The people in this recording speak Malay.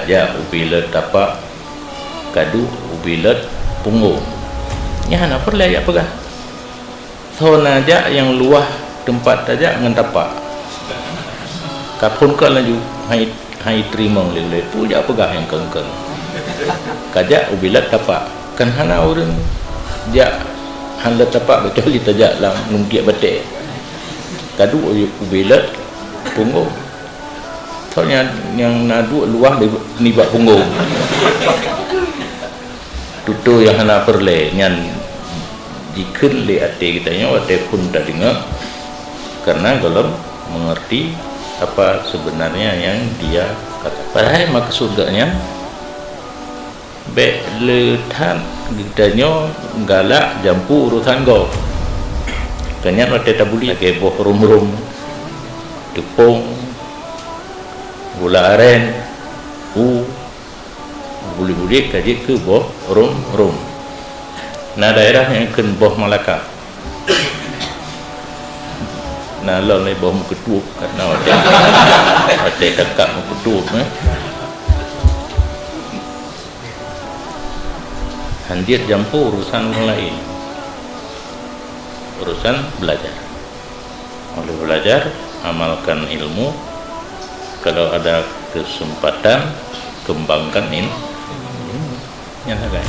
kaja ubilet tapak kadu ubilet punggung nya hana perle ya pegah thona aja yang luah tempat aja ngan tapak kapun ka laju hai terima lele puja pegah yang kengkeng kaja ubilet tapak kan hana urang ja handa tapak kecuali tajak lang nungkiak batik kadu ubilet punggung soalnya yang nadu luah ni bak punggung tutu yang hana perle nyan dikun le ate kita nya ate pun tak dengar karena kalau mengerti apa sebenarnya yang dia kata padahal maksudnya be le than ditanya galak jampu urusan go kanya ate tabuli ke boh rum tepung gula aren buli-buli kaji ke boh rum nah daerah yang ken boh Malaka nah lo le boh ketup karena ada dekat ketup handir jampu urusan lain urusan belajar oleh belajar amalkan ilmu kalau ada kesempatan kembangkan ini yang agak